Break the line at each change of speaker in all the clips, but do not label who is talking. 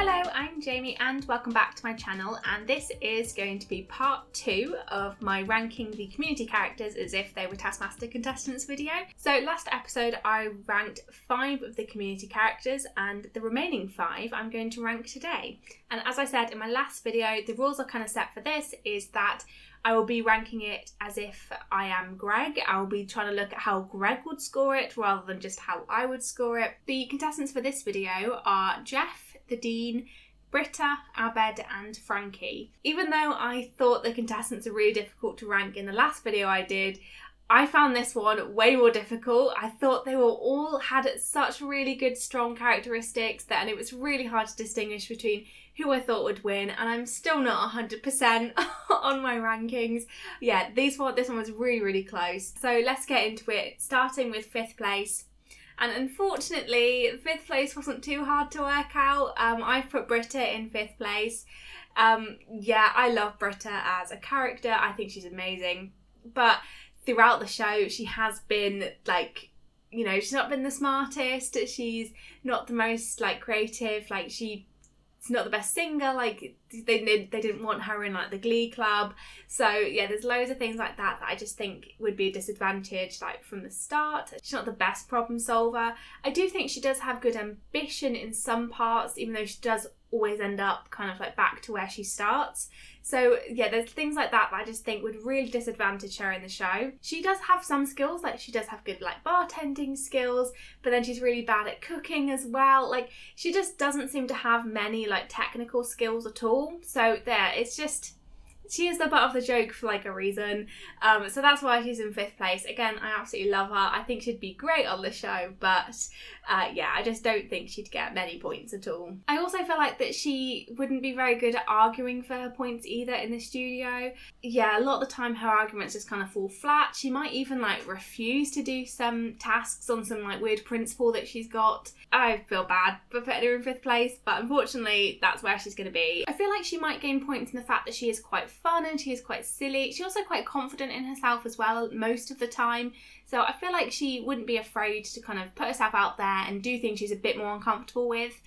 Hello, I'm Jamie and welcome back to my channel, and this is going to be part 2 of my ranking the community characters as if they were Taskmaster contestants video. So last episode I ranked 5 of the community characters and the remaining 5 I'm going to rank today. And as I said in my last video, the rules are kind of set for this is that I will be ranking it as if I am Greg. I will be trying to look at how Greg would score it rather than just how I would score it. The contestants for this video are Jeff, the Dean, Britta, Abed and Frankie. Even though I thought the contestants are really difficult to rank in the last video I did, I found this one way more difficult. I thought they all had such really good strong characteristics and it was really hard to distinguish between who I thought would win, and I'm still not 100% on my rankings. Yeah, this one was really close. So let's get into it, starting with 5th place. And unfortunately, 5th place wasn't too hard to work out. I put Britta in 5th place. Yeah, I love Britta as a character. I think she's amazing. But throughout the show, she has been like, you know, she's not been the smartest. She's not the most like creative. Like she's not the best singer. Like they didn't want her in like the Glee club. So yeah, there's loads of things like that I just think would be a disadvantage like from the start. She's not the best problem solver. I do think she does have good ambition in some parts, even though she does always end up kind of like back to where she starts. So yeah, there's things like that I just think would really disadvantage her in the show. She does have some skills, like she does have good like bartending skills, but then she's really bad at cooking as well. Like she just doesn't seem to have many like technical skills at all. So there, it's just, she is the butt of the joke for like a reason. So that's why she's in 5th place. Again, I absolutely love her. I think she'd be great on the show, but yeah, I just don't think she'd get many points at all. I also feel like that she wouldn't be very good at arguing for her points either in the studio. Yeah, a lot of the time her arguments just kind of fall flat. She might even like refuse to do some tasks on some like weird principle that she's got. I feel bad for putting her in 5th place, but unfortunately that's where she's going to be. I feel like she might gain points in the fact that she is quite fun and she is quite silly. She's also quite confident in herself as well most of the time. So I feel like she wouldn't be afraid to kind of put herself out there and do things she's a bit more uncomfortable with,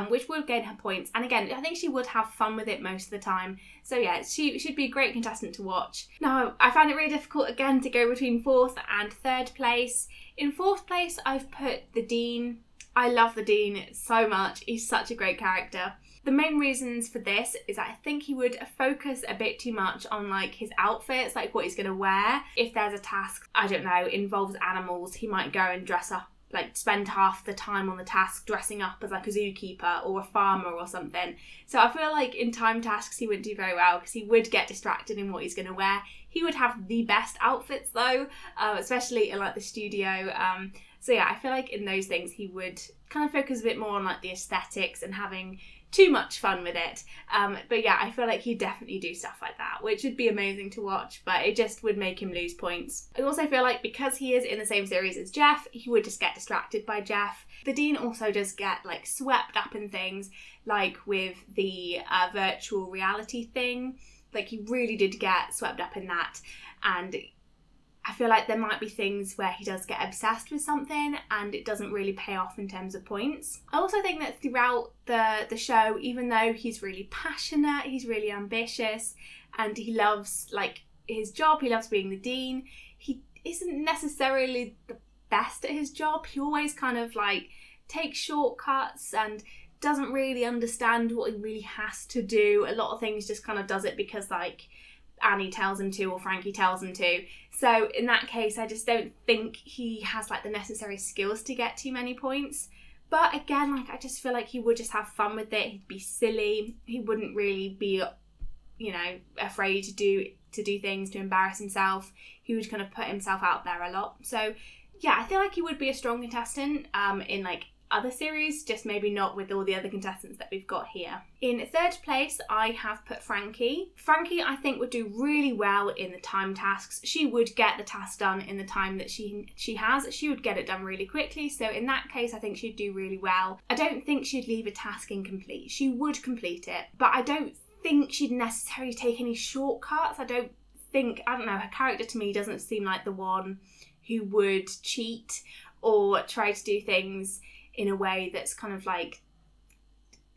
which would gain her points. And again, I think she would have fun with it most of the time. So yeah, she should be a great contestant to watch. Now, I found it really difficult again to go between 4th and 3rd place. In 4th place, I've put the Dean. I love the Dean so much. He's such a great character. The main reasons for this is I think he would focus a bit too much on like his outfits, like what he's going to wear. If there's a task, I don't know, involves animals, he might go and dress up, like spend half the time on the task dressing up as like a zookeeper or a farmer or something. So I feel like in time tasks he wouldn't do very well because he would get distracted in what he's going to wear. He would have the best outfits though, especially in like the studio. So yeah, I feel like in those things he would kind of focus a bit more on like the aesthetics and having too much fun with it. But yeah, I feel like he'd definitely do stuff like that, which would be amazing to watch, but it just would make him lose points. I also feel like because he is in the same series as Jeff, he would just get distracted by Jeff. The Dean also does get like swept up in things, like with the virtual reality thing. Like he really did get swept up in that, and I feel like there might be things where he does get obsessed with something and it doesn't really pay off in terms of points. I also think that throughout the show, even though he's really passionate, he's really ambitious, and he loves like his job, he loves being the Dean, he isn't necessarily the best at his job. He always kind of like takes shortcuts and doesn't really understand what he really has to do. A lot of things just kind of does it because like Annie tells him to or Frankie tells him to. So in that case, I just don't think he has like the necessary skills to get too many points. But again, like I just feel like he would just have fun with it. He'd be silly. He wouldn't really be, you know, afraid to do things to embarrass himself. He would kind of put himself out there a lot. So yeah, I feel like he would be a strong contestant in like other series, just maybe not with all the other contestants that we've got here. In 3rd place, I have put Frankie. Frankie, I think, would do really well in the time tasks. She would get the task done in the time that she has. She would get it done really quickly. So in that case, I think she'd do really well. I don't think she'd leave a task incomplete. She would complete it, but I don't think she'd necessarily take any shortcuts. I don't know, her character to me doesn't seem like the one who would cheat or try to do things in a way that's kind of like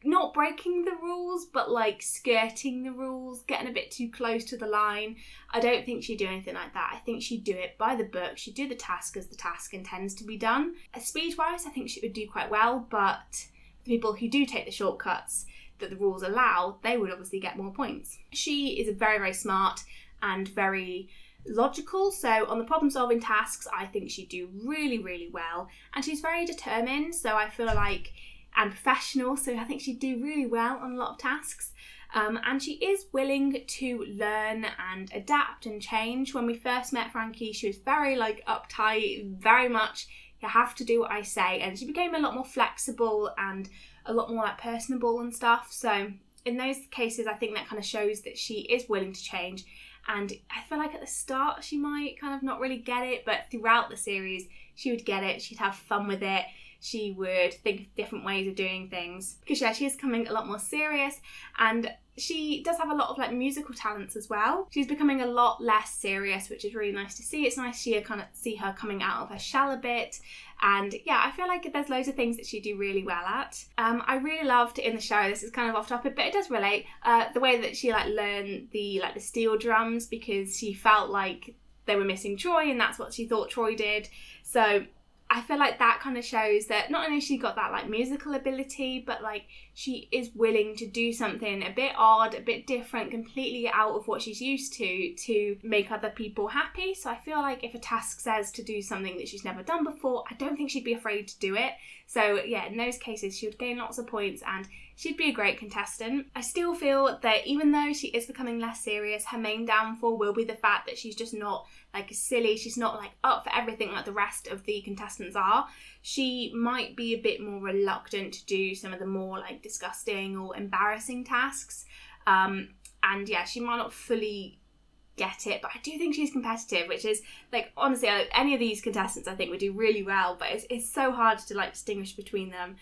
not breaking the rules, but like skirting the rules, getting a bit too close to the line. I don't think she'd do anything like that. I think she'd do it by the book. She'd do the task as the task intends to be done. Speed-wise, I think she would do quite well, but the people who do take the shortcuts that the rules allow, they would obviously get more points. She is very, very smart and very logical, so on the problem-solving tasks, I think she'd do really, really well. And she's very determined, so I feel like, and professional, so I think she'd do really well on a lot of tasks. And she is willing to learn and adapt and change. When we first met Frankie, she was very like uptight, very much, you have to do what I say, and she became a lot more flexible and a lot more like personable and stuff. So in those cases, I think that kind of shows that she is willing to change. And I feel like at the start she might kind of not really get it, but throughout the series she would get it, she'd have fun with it. She would think of different ways of doing things. Because yeah, she is becoming a lot more serious, and she does have a lot of like musical talents as well. She's becoming a lot less serious, which is really nice to see. It's nice to see her coming out of her shell a bit. And yeah, I feel like there's loads of things that she do really well at. I really loved in the show, this is kind of off topic, but it does relate, the way that she like learned the steel drums, because she felt like they were missing Troy, and that's what she thought Troy did. So I feel like that kind of shows that not only has she got that like musical ability, but like she is willing to do something a bit odd, a bit different, completely out of what she's used to make other people happy. So I feel like if a task says to do something that she's never done before, I don't think she'd be afraid to do it. So yeah, in those cases she would gain lots of points and she'd be a great contestant. I still feel that even though she is becoming less serious, her main downfall will be the fact that she's just not like silly, she's not like up for everything like the rest of the contestants are. She might be a bit more reluctant to do some of the more like disgusting or embarrassing tasks. And yeah, she might not fully get it, but I do think she's competitive, which is like, honestly, any of these contestants I think would do really well, but it's so hard to like distinguish between them.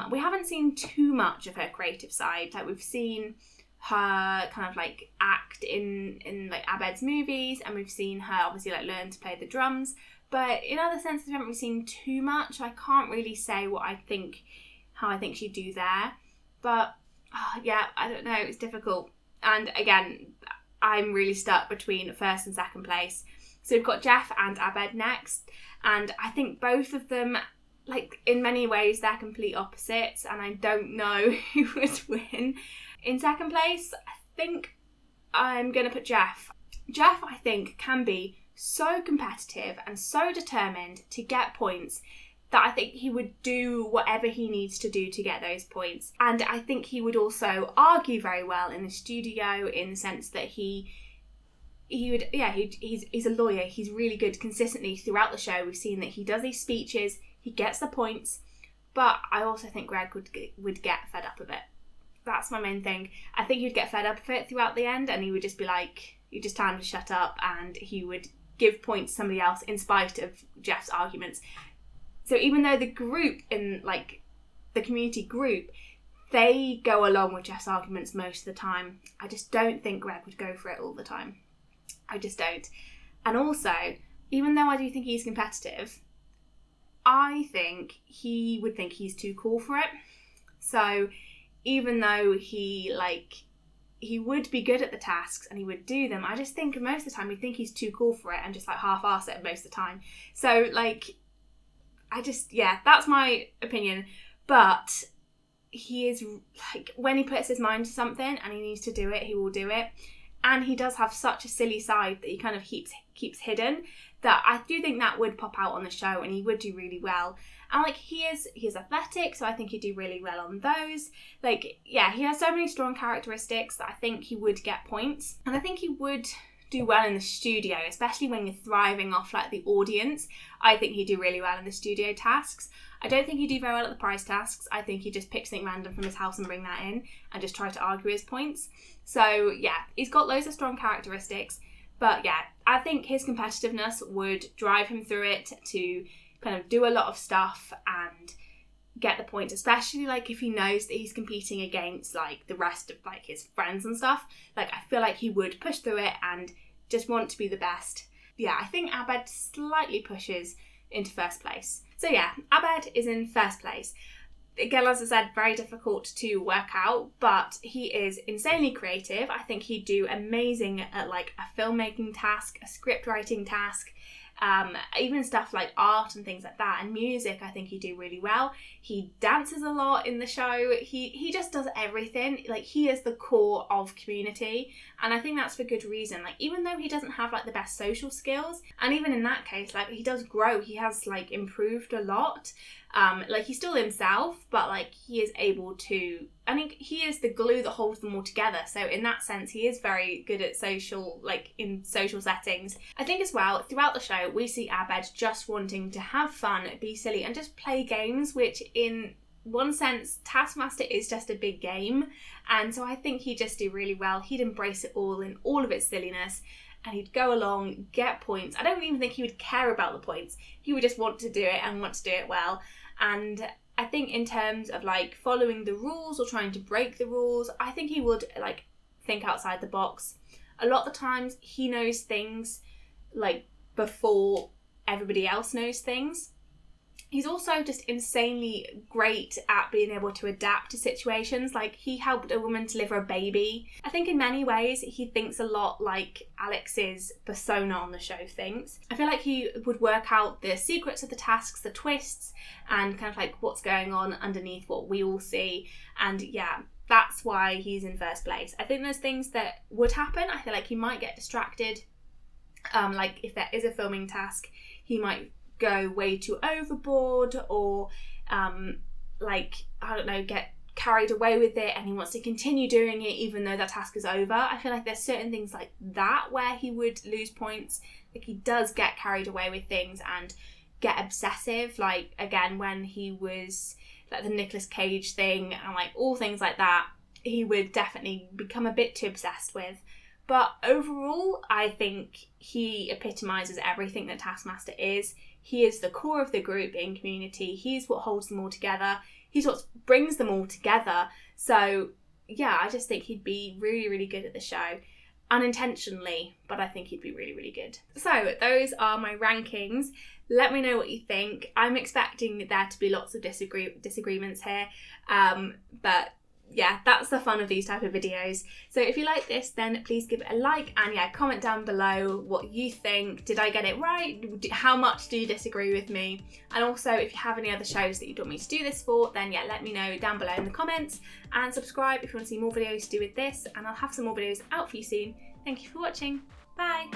We haven't seen too much of her creative side. Like we've seen her kind of like act in like Abed's movies, and we've seen her obviously like learn to play the drums, but in other senses we haven't really seen too much. I can't really say how I think she'd do there, but yeah, I don't know, it's difficult. And again, I'm really stuck between first and second place. So we've got Jeff and Abed next, and I think both of them, like in many ways, they're complete opposites, and I don't know who would win. In second place, I think I'm going to put Jeff. Jeff, I think, can be so competitive and so determined to get points that I think he would do whatever he needs to do to get those points. And I think he would also argue very well in the studio, in the sense that he's a lawyer. He's really good consistently throughout the show. We've seen that he does these speeches, he gets the points, but I also think Greg would get fed up of it. That's my main thing. I think he'd get fed up of it throughout the end, and he would just be like, you just tell him to shut up, and he would give points to somebody else in spite of Jeff's arguments. So even though the group, in like the community group, they go along with Jeff's arguments most of the time, I just don't think Greg would go for it all the time. I just don't. And also, even though I do think he's competitive, I think he would think he's too cool for it. So even though he would be good at the tasks and he would do them, I just think most of the time he'd think he's too cool for it and just like half-arse it most of the time. So like, that's my opinion. But he is like, when he puts his mind to something and he needs to do it, he will do it. And he does have such a silly side that he kind of keeps hidden, that I do think that would pop out on the show and he would do really well. And like, he is athletic, so I think he'd do really well on those. Like, yeah, he has so many strong characteristics that I think he would get points. And I think he would do well in the studio, especially when you're thriving off like the audience. I think he'd do really well in the studio tasks. I don't think he'd do very well at the prize tasks. I think he'd just pick something random from his house and bring that in and just try to argue his points. So yeah, he's got loads of strong characteristics. But yeah, I think his competitiveness would drive him through it to kind of do a lot of stuff and get the points, especially like if he knows that he's competing against like the rest of like his friends and stuff. Like, I feel like he would push through it and just want to be the best. Yeah, I think Abed slightly pushes into first place. So yeah, Abed is in first place. again, as I said, very difficult to work out, but he is insanely creative. I think he'd do amazing at like a filmmaking task, a script writing task, even stuff like art and things like that, and music. I think he'd do really well. He dances a lot in the show. He just does everything. Like, he is the core of Community, and I think that's for good reason. Like, even though he doesn't have like the best social skills, and even in that case, like, he does grow. He has like improved a lot. Like, he's still himself, but like, he is able to, I think he is the glue that holds them all together. So in that sense, he is very good at social, like in social settings. I think as well, throughout the show, we see Abed just wanting to have fun, be silly, and just play games, which in one sense, Taskmaster is just a big game. And so I think he'd just do really well. He'd embrace it all in all of its silliness, and he'd go along, get points. I don't even think he would care about the points. He would just want to do it and want to do it well. And I think in terms of like following the rules or trying to break the rules, I think he would like think outside the box. A lot of the times he knows things like before everybody else knows things. He's also just insanely great at being able to adapt to situations. Like, he helped a woman deliver a baby. I think in many ways he thinks a lot like Alex's persona on the show thinks. I feel like he would work out the secrets of the tasks, the twists, and kind of like what's going on underneath what we all see. And yeah, that's why he's in first place. I think there's things that would happen. I feel like he might get distracted. Like, if there is a filming task, he might go way too overboard, or like, I don't know, get carried away with it and he wants to continue doing it even though that task is over. I feel like there's certain things like that where he would lose points. Like, he does get carried away with things and get obsessive, like again when he was like the Nicolas Cage thing and like all things like that, he would definitely become a bit too obsessed with. But overall, I think he epitomises everything that Taskmaster is. He is the core of the group in Community. He's what holds them all together. He's what brings them all together. So yeah, I just think he'd be really, really good at the show. Unintentionally, but I think he'd be really, really good. So those are my rankings. Let me know what you think. I'm expecting there to be lots of disagreements here. But yeah, that's the fun of these type of videos. So if you like this, then please give it a like, and yeah, comment down below what you think. Did I get it right? How much do you disagree with me? And also, if you have any other shows that you'd want me to do this for, then yeah, let me know down below in the comments, and subscribe if you want to see more videos to do with this, and I'll have some more videos out for you soon. Thank you for watching. Bye.